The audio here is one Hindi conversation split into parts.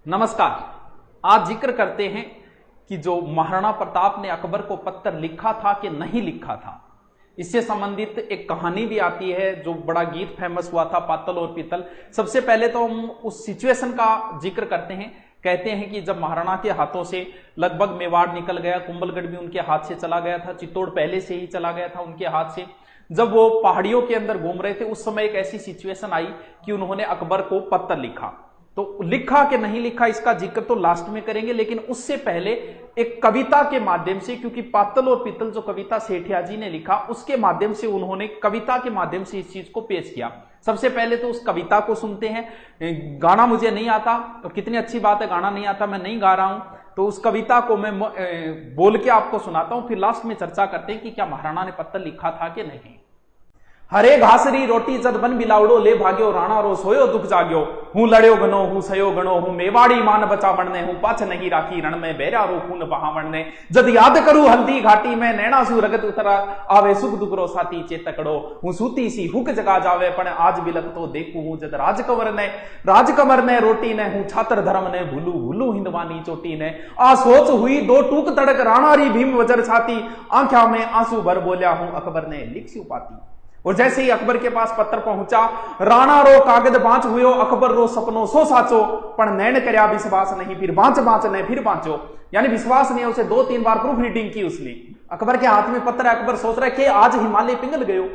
नमस्कार। आज जिक्र करते हैं कि जो महाराणा प्रताप ने अकबर को पत्र लिखा था कि नहीं लिखा था, इससे संबंधित एक कहानी भी आती है जो बड़ा गीत फेमस हुआ था, पातल और पीतल। सबसे पहले तो हम उस सिचुएशन का जिक्र करते हैं। कहते हैं कि जब महाराणा के हाथों से लगभग मेवाड़ निकल गया, कुंभलगढ़ भी उनके हाथ से चला गया था, चित्तौड़ पहले से ही चला गया था उनके हाथ से। जब वो पहाड़ियों के अंदर घूम रहे थे, उस समय एक ऐसी सिचुएशन आई कि उन्होंने अकबर को पत्र लिखा। तो लिखा कि नहीं लिखा इसका जिक्र तो लास्ट में करेंगे, लेकिन उससे पहले एक कविता के माध्यम से, क्योंकि पातल और पीतल जो कविता सेठिया जी ने लिखा, उसके माध्यम से उन्होंने कविता के माध्यम से इस चीज को पेश किया। सबसे पहले तो उस कविता को सुनते हैं। गाना मुझे नहीं आता, तो कितनी अच्छी बात है, गाना नहीं आता, मैं नहीं गा रहा हूं, तो उस कविता को मैं बोल के आपको सुनाता हूं, फिर लास्ट में चर्चा करते हैं कि क्या महाराणा ने पत्र लिखा था कि नहीं। हरे घासरी रोटी जद बन बिलावड़ो ले भाग्यो, राणा रो सोयो दुख जाग्यो, हूं लड़्यो गनो हूं सयो गणो, हूं मेवाड़ी मान बचा बनने, हूं पाछ नहीं राखी रण में बेरा रो खून बहावण ने, जद याद करूं हल्दी घाटी में नैना सु रगत उतरा आवे, सुख दुख रो साथी चेतकड़ो, हूं सूती सी हुक जगा जावे, पण आज बिलक तो देखू हूं जद राजकमर ने रोटी ने, हूं छात्र धर्म ने भूलू भूलू हिंदवानी चोटी ने, आ सोच हुई दो टूक तड़क राणारी भीम वजर छाती, आंख्या में आंसू भर बोलिया हूं अकबर ने लिख सु पाती। और जैसे ही अकबर के पास पत्र पहुंचा, राणा रो कागज बांच हुयो, अकबर रो सपनो सो साचो, पण नैन करया विश्वास नहीं, फिर बांच ने फिर बांचो। यानी विश्वास नहीं है, उसे 2-3 बार प्रूफ रीडिंग की उसने। अकबर के हाथ में पत्र है, अकबर सोच रहा है कि आज हिमालय पिंगल गयो,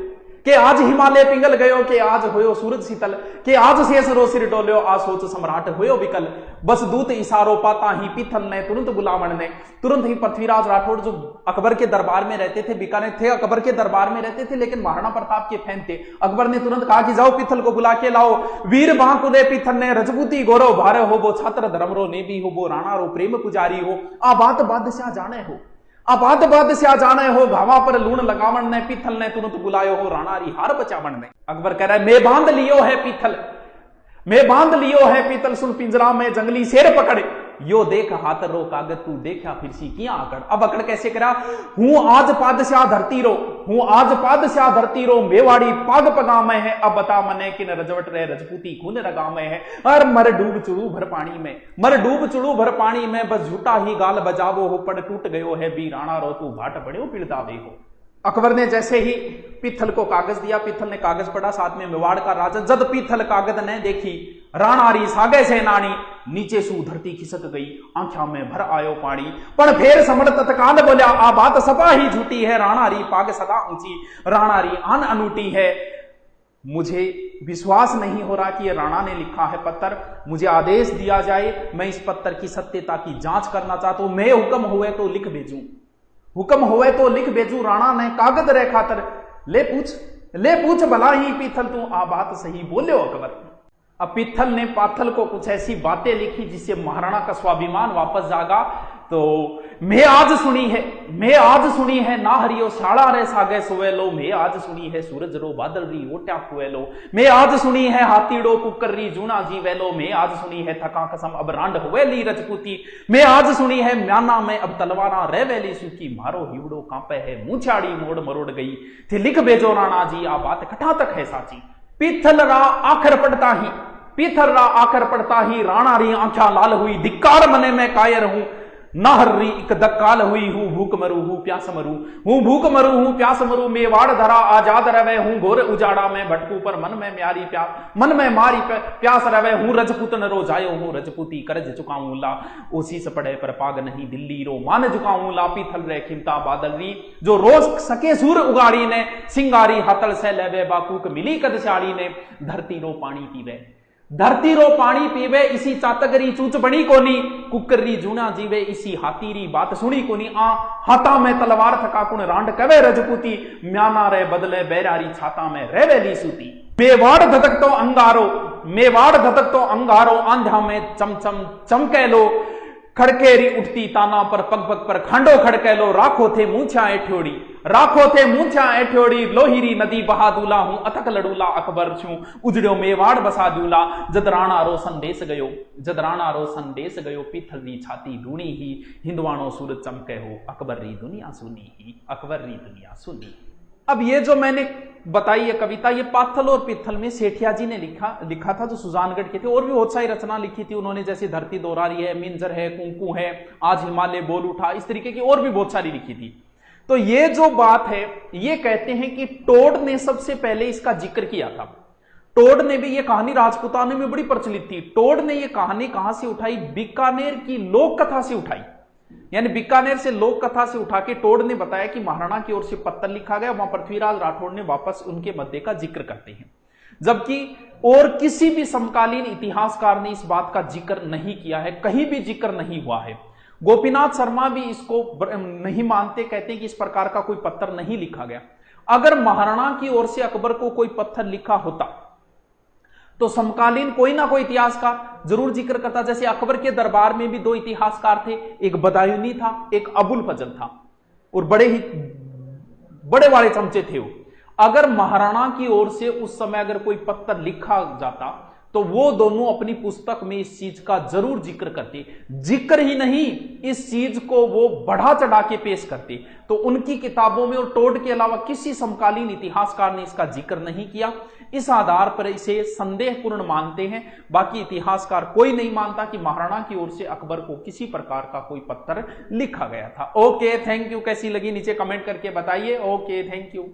कि आज हिमालय पिंगल गयो, कि आज होयो सूरज शीतल, कि आज शेष रो सिर डोल्यो, आ सोच सम्राट होयो विकल, बस दूत इशारो पाता ही पीथल ने तुरंत बुलावण ने। तुरंत ही पृथ्वीराज राठौड़ जो अकबर के दरबार में रहते थे, बीकानेर थे, अकबर के दरबार में रहते थे, लेकिन महाराणा प्रताप के फैन थे। अकबर ने तुरंत कहा कि जाओ पीथल को बुला के लाओ। वीर बांकुदे पीथल ने रजपूती गौरव भारे हो, वो छात्र धर्म रो नेबी हो, वो राणा रो प्रेम पुजारी हो, आ बात बादशाह जाने हो, आबाद बादशाह जाने हो, घावा पर लूण लगावण ने, पीथल ने तुरंत बुलायो हो, राणा री हार बचावण ने। अकबर कह रहा है मैं बांध लियो है पीथल, मैं बांध लियो है पीतल, सुन पिंजरा में जंगली शेर पकड़, यो देख हाथ रो कागज तू देखा फिर सी किया अकड़। अब अकड़ कैसे करा, हूं आज पादशाह धरती रो, हूं आज पादशाह धरती रो, मेवाड़ी पाग पगा में है, अब बता मने किन रजवट रहे रजपूती खून रगा में है, और मर डूब चुड़ू भर पानी में, मर डूब चुड़ू भर पानी में, बस झूठा ही गाल बजावो हो, पड़ टूट गयो है बी राणा रो, तू भाट पड़ो पिड़दावे हो। अकबर ने जैसे ही पीथल को कागज दिया, पीथल ने कागज पढ़ा, साथ में मेवाड़ का राजा, जद पीथल कागज ने देखी, राणा री सागे से नानी, नीचे सू धरती खिसक गई, आंखों में भर आयो पानी, पण फेर समण तत्काल बोलिया, आ बात सपा ही झूठी है, राणा री पाग सदा ऊंची, राणा री आन अनूठी है। मुझे विश्वास नहीं हो रहा कि ये राणा ने लिखा है पत्र, मुझे आदेश दिया जाए, मैं इस पत्र की सत्यता की जांच करना चाहता हूं, मैं हुक्म हुए तो लिख भेजूं, हुक्म होवे तो लिख भेजू। राणा ने कागज रे खातर ले पूछ भला ही पीथल तू आ बात सही बोले अकबर। अब पीथल ने पाथल को कुछ ऐसी बातें लिखी जिससे महाराणा का स्वाभिमान वापस जागा। तो मैं आज सुनी है ना हरियो शाला रे सागे सोवेलो, मैं आज सुनी है सूरज रो बादल री ओट्या कुएलो, मैं आज सुनी है हाथीड़ो कुकर री जूना जीवेलो, मैं आज सुनी है थका कसम अब रांड हुएली रजपूती, मैं आज सुनी है म्याना में अब तलवारा रेवेली सूखी, मारो हिवड़ो कांपे है मुछाड़ी मोड़ मरोड़ गई थी, लिख भेजो राणा जी आ बात कठा तक है साची। पीथल रा आखर पड़ता ही राणा री आंखा लाल हुई, धिक्कार मने में कायर हूं, नाहर्री एक दक्काल हुई, हूं भूख मरू हूं प्यास मरू, मेवाड़ धरा आजाद रवे, हूं घोर उजाड़ा में भटकू, पर मन में मारी प्यास रवे, हूं रजपूतन रो जायो हूं रजपूती, करज चुकाऊं ला ओसीस पड़े पर पाग नहीं, दिल्ली रो मान झुकाऊं ला, पीथल रे खिमता बादल री, जो रोज सके सूर उगाड़ी ने, सिंगारी हतल से लेवे बाकूक मिली कदशाली ने, धरती रो पानी पीवे इसी चातगरी चूच बनी कोनी, कुकरी जूना जीवे इसी हाथीरी बात सुनी कोनी, आ हाथा में तलवार थका कुण रांड कवे रजपूती, म्याना रे बदले बैरारी छाता में रेवेली सूती। मेवाड़ धतक तो अंगारो, आंधा में चमचम चमके लो, खड़केरी उठती ताना पर पग पग पर खांडो खड़के लो, राखो थे मूछा एठ्योड़ी, लोहिरी नदी बहा दूला, हूं अथक लड़ूला अकबर छू, उजड़ो मेवाड़ बसा दूला, जद राणा रो संदेश गयो, पीथल री छाती ढूंढी ही, हिंदवाणो सूरज चमके हो, अकबर री दुनिया सुनी ही। अब ये जो मैंने बताई ये कविता, ये पाथल और पित्थल में सेठिया जी ने लिखा था, जो सुजानगढ़ के थे। और भी बहुत सारी रचना लिखी थी उन्होंने, जैसे धरती दोहरा रही है, मिंजर है, कुंकू है, आज हिमालय बोल उठा, इस तरीके की और भी बहुत सारी लिखी थी। तो ये जो बात है, ये कहते हैं कि टोड ने सबसे पहले इसका जिक्र किया था। टोड ने भी, ये कहानी राजपुताने में बड़ी प्रचलित थी। टोड ने ये कहानी कहां से उठाई? बीकानेर की लोक कथा से उठाई। यानी बीकानेर से लोक कथा से उठा के टोड ने बताया कि महाराणा की ओर से पत्र लिखा गया, वहां पृथ्वीराज राठौड़ ने वापस उनके मध्य का जिक्र करते हैं। जबकि और किसी भी समकालीन इतिहासकार ने इस बात का जिक्र नहीं किया है, कहीं भी जिक्र नहीं हुआ है। गोपीनाथ शर्मा भी इसको नहीं मानते, कहते हैं कि इस प्रकार का कोई पत्र नहीं लिखा गया। अगर महाराणा की ओर से अकबर को कोई पत्र लिखा होता तो समकालीन कोई ना कोई इतिहासकार जरूर जिक्र करता। जैसे अकबर के दरबार में भी दो इतिहासकार थे, एक बदायूनी था, एक अबुल फजल था, और बड़े वाले चमचे थे वो। अगर महाराणा की ओर से उस समय अगर कोई पत्र लिखा जाता तो वो दोनों अपनी पुस्तक में इस चीज का जरूर जिक्र करते। जिक्र ही नहीं, इस चीज को वो बढ़ा चढ़ा के पेश करते। तो उनकी किताबों में और टोड के अलावा किसी समकालीन इतिहासकार ने इसका जिक्र नहीं किया। इस आधार पर इसे संदेहपूर्ण मानते हैं। बाकी इतिहासकार कोई नहीं मानता कि महाराणा की ओर से अकबर को किसी प्रकार का कोई पत्र लिखा गया था। Okay, thank you. कैसी लगी नीचे कमेंट करके बताइए। Okay, thank you.